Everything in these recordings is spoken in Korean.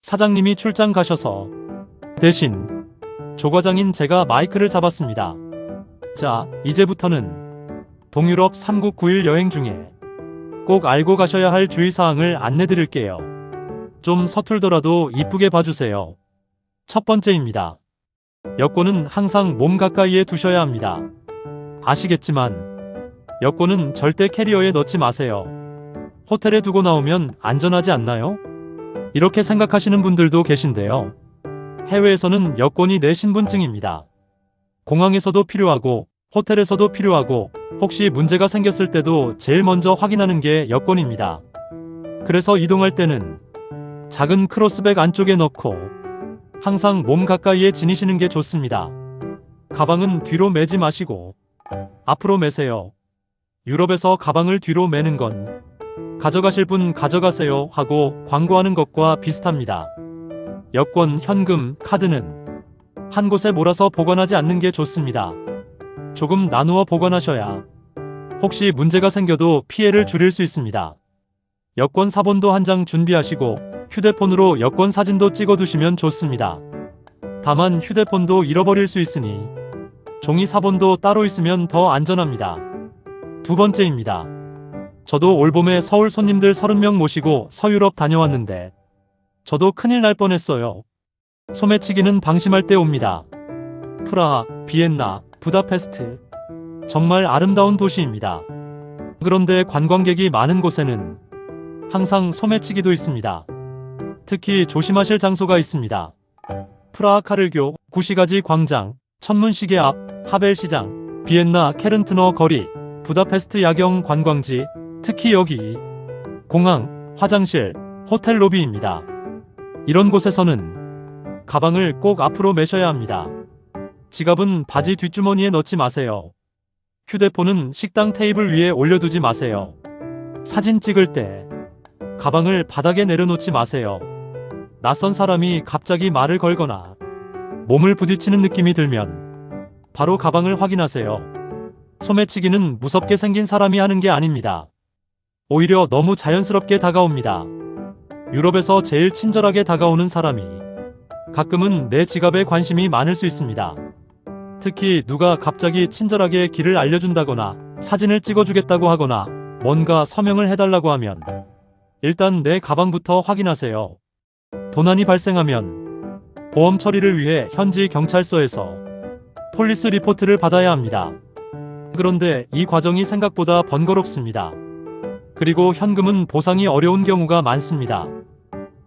사장님이 출장 가셔서 대신 조과장인 제가 마이크를 잡았습니다. 자, 이제부터는 동유럽 3국 9일 여행 중에 꼭 알고 가셔야 할 주의사항을 안내드릴게요. 좀 서툴더라도 이쁘게 봐주세요. 첫 번째입니다. 여권은 항상 몸 가까이에 두셔야 합니다. 아시겠지만 여권은 절대 캐리어에 넣지 마세요. 호텔에 두고 나오면 안전하지 않나요? 이렇게 생각하시는 분들도 계신데요. 해외에서는 여권이 내 신분증입니다. 공항에서도 필요하고 호텔에서도 필요하고 혹시 문제가 생겼을 때도 제일 먼저 확인하는 게 여권입니다. 그래서 이동할 때는 작은 크로스백 안쪽에 넣고 항상 몸 가까이에 지니시는 게 좋습니다. 가방은 뒤로 매지 마시고 앞으로 매세요. 유럽에서 가방을 뒤로 매는 건 가져가실 분 가져가세요 하고 광고하는 것과 비슷합니다. 여권, 현금, 카드는 한 곳에 몰아서 보관하지 않는 게 좋습니다. 조금 나누어 보관하셔야 혹시 문제가 생겨도 피해를 줄일 수 있습니다. 여권 사본도 한 장 준비하시고 휴대폰으로 여권 사진도 찍어두시면 좋습니다. 다만 휴대폰도 잃어버릴 수 있으니 종이 사본도 따로 있으면 더 안전합니다. 두 번째입니다. 저도 올봄에 서울 손님들 30명 모시고 서유럽 다녀왔는데 저도 큰일 날 뻔했어요. 소매치기는 방심할 때 옵니다. 프라하, 비엔나, 부다페스트 정말 아름다운 도시입니다. 그런데 관광객이 많은 곳에는 항상 소매치기도 있습니다. 특히 조심하실 장소가 있습니다. 프라하 카를교, 구시가지 광장, 천문시계 앞, 하벨시장, 비엔나 케른트너 거리, 부다페스트 야경 관광지, 특히 여기 공항, 화장실, 호텔 로비입니다. 이런 곳에서는 가방을 꼭 앞으로 매셔야 합니다. 지갑은 바지 뒷주머니에 넣지 마세요. 휴대폰은 식당 테이블 위에 올려두지 마세요. 사진 찍을 때 가방을 바닥에 내려놓지 마세요. 낯선 사람이 갑자기 말을 걸거나 몸을 부딪히는 느낌이 들면 바로 가방을 확인하세요. 소매치기는 무섭게 생긴 사람이 하는 게 아닙니다. 오히려 너무 자연스럽게 다가옵니다. 유럽에서 제일 친절하게 다가오는 사람이 가끔은 내 지갑에 관심이 많을 수 있습니다. 특히 누가 갑자기 친절하게 길을 알려준다거나 사진을 찍어주겠다고 하거나 뭔가 서명을 해달라고 하면 일단 내 가방부터 확인하세요. 도난이 발생하면 보험 처리를 위해 현지 경찰서에서 폴리스 리포트를 받아야 합니다. 그런데 이 과정이 생각보다 번거롭습니다. 그리고 현금은 보상이 어려운 경우가 많습니다.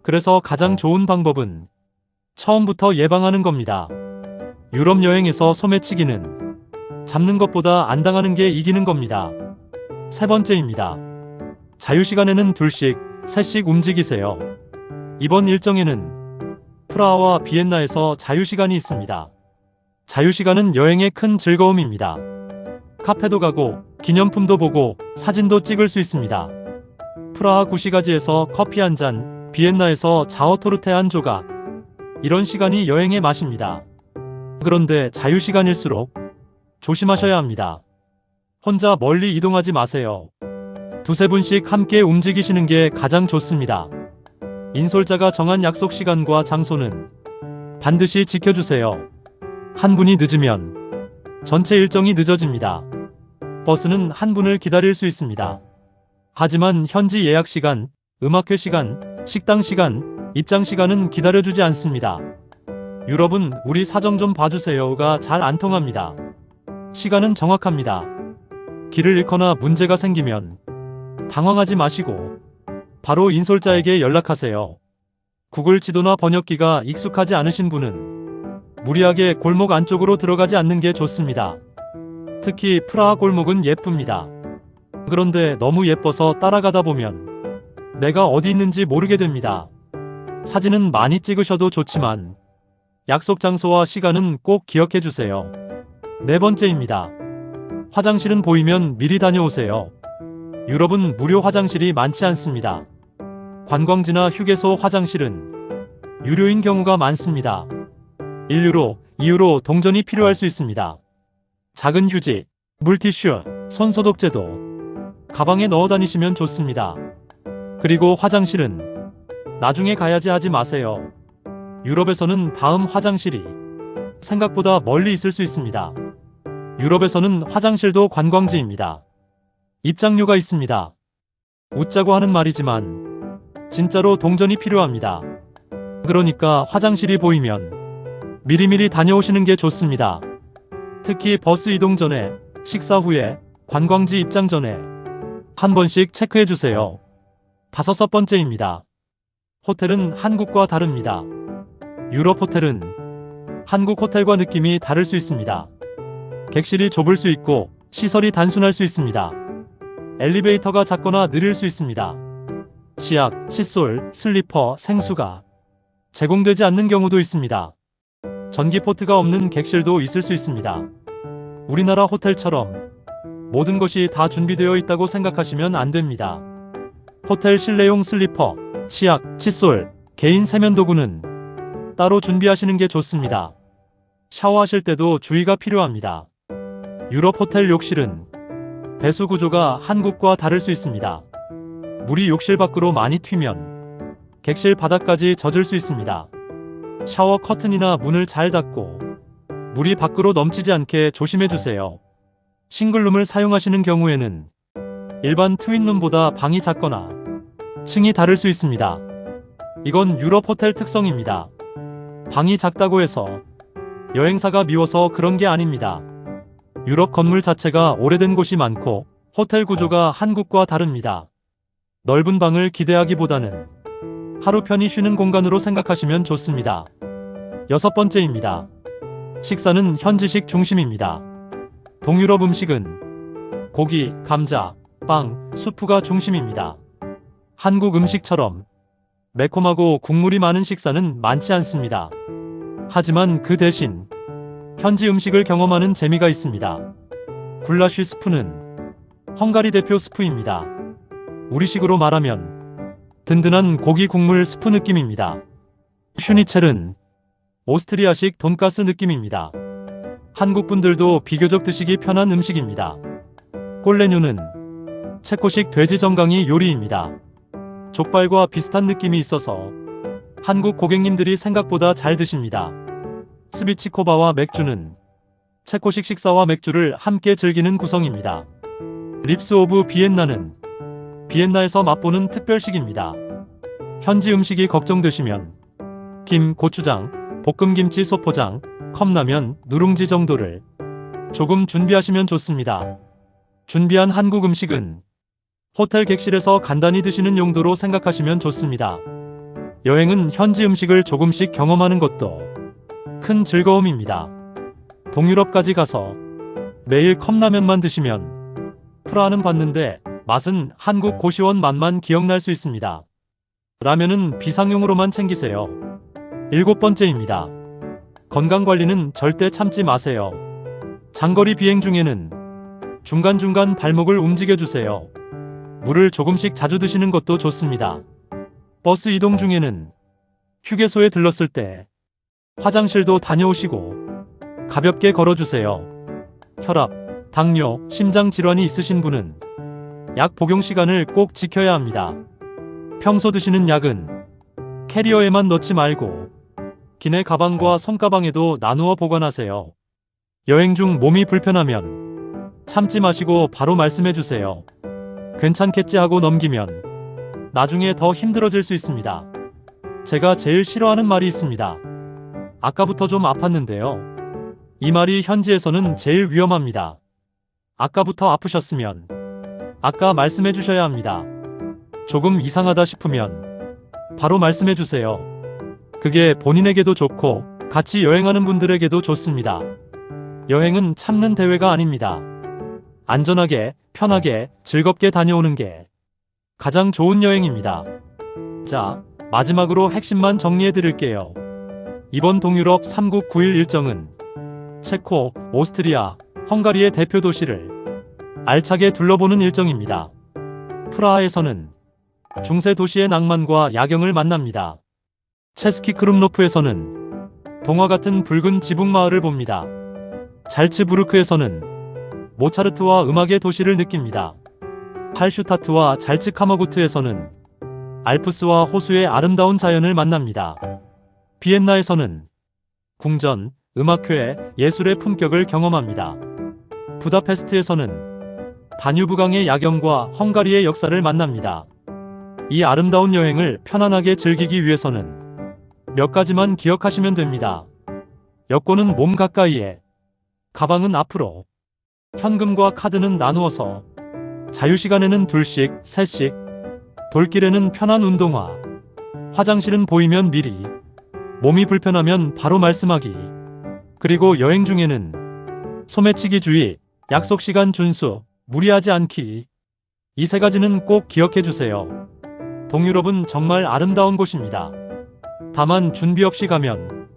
그래서 가장 좋은 방법은 처음부터 예방하는 겁니다. 유럽 여행에서 소매치기는 잡는 것보다 안 당하는 게 이기는 겁니다. 세 번째입니다. 자유시간에는 둘씩, 셋씩 움직이세요. 이번 일정에는 프라하와 비엔나에서 자유시간이 있습니다. 자유시간은 여행의 큰 즐거움입니다. 카페도 가고 기념품도 보고 사진도 찍을 수 있습니다. 프라하 구시가지에서 커피 한 잔, 비엔나에서 자어토르테 한 조각. 이런 시간이 여행의 맛입니다. 그런데 자유시간일수록 조심하셔야 합니다. 혼자 멀리 이동하지 마세요. 두세 분씩 함께 움직이시는 게 가장 좋습니다. 인솔자가 정한 약속 시간과 장소는 반드시 지켜주세요. 한 분이 늦으면 전체 일정이 늦어집니다. 버스는 한 분을 기다릴 수 있습니다. 하지만 현지 예약 시간, 음악회 시간, 식당 시간, 입장 시간은 기다려주지 않습니다. 유럽은 우리 사정 좀 봐주세요가 잘 안 통합니다. 시간은 정확합니다. 길을 잃거나 문제가 생기면 당황하지 마시고 바로 인솔자에게 연락하세요. 구글 지도나 번역기가 익숙하지 않으신 분은 무리하게 골목 안쪽으로 들어가지 않는 게 좋습니다. 특히 프라하 골목은 예쁩니다. 그런데 너무 예뻐서 따라가다 보면 내가 어디 있는지 모르게 됩니다. 사진은 많이 찍으셔도 좋지만 약속 장소와 시간은 꼭 기억해 주세요. 네 번째입니다. 화장실은 보이면 미리 다녀오세요. 유럽은 무료 화장실이 많지 않습니다. 관광지나 휴게소 화장실은 유료인 경우가 많습니다. 1유로, 2유로 동전이 필요할 수 있습니다. 작은 휴지, 물티슈, 손소독제도 가방에 넣어 다니시면 좋습니다. 그리고 화장실은 나중에 가야지 하지 마세요. 유럽에서는 다음 화장실이 생각보다 멀리 있을 수 있습니다. 유럽에서는 화장실도 관광지입니다. 입장료가 있습니다. 웃자고 하는 말이지만 진짜로 동전이 필요합니다. 그러니까 화장실이 보이면 미리미리 다녀오시는 게 좋습니다. 특히 버스 이동 전에, 식사 후에, 관광지 입장 전에 한 번씩 체크해 주세요. 5번째입니다. 호텔은 한국과 다릅니다. 유럽 호텔은 한국 호텔과 느낌이 다를 수 있습니다. 객실이 좁을 수 있고 시설이 단순할 수 있습니다. 엘리베이터가 작거나 느릴 수 있습니다. 치약, 칫솔, 슬리퍼, 생수가 제공되지 않는 경우도 있습니다. 전기 포트가 없는 객실도 있을 수 있습니다. 우리나라 호텔처럼 모든 것이 다 준비되어 있다고 생각하시면 안 됩니다. 호텔 실내용 슬리퍼, 치약, 칫솔, 개인 세면도구는 따로 준비하시는 게 좋습니다. 샤워하실 때도 주의가 필요합니다. 유럽 호텔 욕실은 배수 구조가 한국과 다를 수 있습니다. 물이 욕실 밖으로 많이 튀면 객실 바닥까지 젖을 수 있습니다. 샤워 커튼이나 문을 잘 닫고 물이 밖으로 넘치지 않게 조심해 주세요. 싱글룸을 사용하시는 경우에는 일반 트윈룸보다 방이 작거나 층이 다를 수 있습니다. 이건 유럽 호텔 특성입니다. 방이 작다고 해서 여행사가 미워서 그런 게 아닙니다. 유럽 건물 자체가 오래된 곳이 많고 호텔 구조가 한국과 다릅니다. 넓은 방을 기대하기보다는 하루 편히 쉬는 공간으로 생각하시면 좋습니다. 6번째입니다. 식사는 현지식 중심입니다. 동유럽 음식은 고기, 감자, 빵, 수프가 중심입니다. 한국 음식처럼 매콤하고 국물이 많은 식사는 많지 않습니다. 하지만 그 대신 현지 음식을 경험하는 재미가 있습니다. 굴라쉬 스프는 헝가리 대표 스프입니다. 우리식으로 말하면 든든한 고기 국물 스프 느낌입니다. 슈니첼은 오스트리아식 돈가스 느낌입니다. 한국 분들도 비교적 드시기 편한 음식입니다. 꼴레뉴는 체코식 돼지 정강이 요리입니다. 족발과 비슷한 느낌이 있어서 한국 고객님들이 생각보다 잘 드십니다. 스비치코바와 맥주는 체코식 식사와 맥주를 함께 즐기는 구성입니다. 립스 오브 비엔나는 비엔나에서 맛보는 특별식입니다. 현지 음식이 걱정되시면 김, 고추장, 볶음김치, 소포장, 컵라면, 누룽지 정도를 조금 준비하시면 좋습니다. 준비한 한국 음식은 호텔 객실에서 간단히 드시는 용도로 생각하시면 좋습니다. 여행은 현지 음식을 조금씩 경험하는 것도 큰 즐거움입니다. 동유럽까지 가서 매일 컵라면만 드시면 프라하는 봤는데 맛은 한국 고시원 맛만 기억날 수 있습니다. 라면은 비상용으로만 챙기세요. 7번째입니다. 건강관리는 절대 참지 마세요. 장거리 비행 중에는 중간중간 발목을 움직여주세요. 물을 조금씩 자주 드시는 것도 좋습니다. 버스 이동 중에는 휴게소에 들렀을 때 화장실도 다녀오시고 가볍게 걸어주세요. 혈압, 당뇨, 심장 질환이 있으신 분은 약 복용 시간을 꼭 지켜야 합니다. 평소 드시는 약은 캐리어에만 넣지 말고 기내 가방과 손가방에도 나누어 보관하세요. 여행 중 몸이 불편하면 참지 마시고 바로 말씀해 주세요. 괜찮겠지 하고 넘기면 나중에 더 힘들어질 수 있습니다. 제가 제일 싫어하는 말이 있습니다. 아까부터 좀 아팠는데요. 이 말이 현지에서는 제일 위험합니다. 아까부터 아프셨으면 아까 말씀해 주셔야 합니다. 조금 이상하다 싶으면 바로 말씀해 주세요. 그게 본인에게도 좋고 같이 여행하는 분들에게도 좋습니다. 여행은 참는 대회가 아닙니다. 안전하게, 편하게, 즐겁게 다녀오는 게 가장 좋은 여행입니다. 자, 마지막으로 핵심만 정리해 드릴게요. 이번 동유럽 3국 9일 일정은 체코, 오스트리아, 헝가리의 대표 도시를 알차게 둘러보는 일정입니다. 프라하에서는 중세 도시의 낭만과 야경을 만납니다. 체스키 크룸노프에서는 동화 같은 붉은 지붕 마을을 봅니다. 잘츠부르크에서는 모차르트와 음악의 도시를 느낍니다. 할슈타트와 잘츠카머구트에서는 알프스와 호수의 아름다운 자연을 만납니다. 비엔나에서는 궁전, 음악회, 예술의 품격을 경험합니다. 부다페스트에서는 다뉴브강의 야경과 헝가리의 역사를 만납니다. 이 아름다운 여행을 편안하게 즐기기 위해서는 몇 가지만 기억하시면 됩니다. 여권은 몸 가까이에, 가방은 앞으로, 현금과 카드는 나누어서, 자유시간에는 2씩, 3씩, 돌길에는 편한 운동화, 화장실은 보이면 미리, 몸이 불편하면 바로 말씀하기, 그리고 여행 중에는 소매치기 주의, 약속시간 준수, 무리하지 않기. 이 3가지는 꼭 기억해 주세요. 동유럽은 정말 아름다운 곳입니다. 다만 준비 없이 가면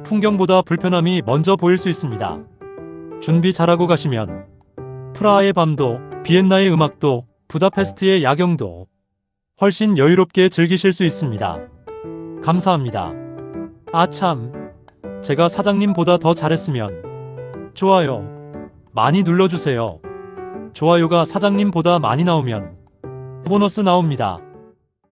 풍경보다 불편함이 먼저 보일 수 있습니다. 준비 잘하고 가시면 프라하의 밤도, 비엔나의 음악도, 부다페스트의 야경도 훨씬 여유롭게 즐기실 수 있습니다. 감사합니다. 아참, 제가 사장님보다 더 잘했으면 좋아요 많이 눌러주세요. 좋아요가 사장님보다 많이 나오면 보너스 나옵니다.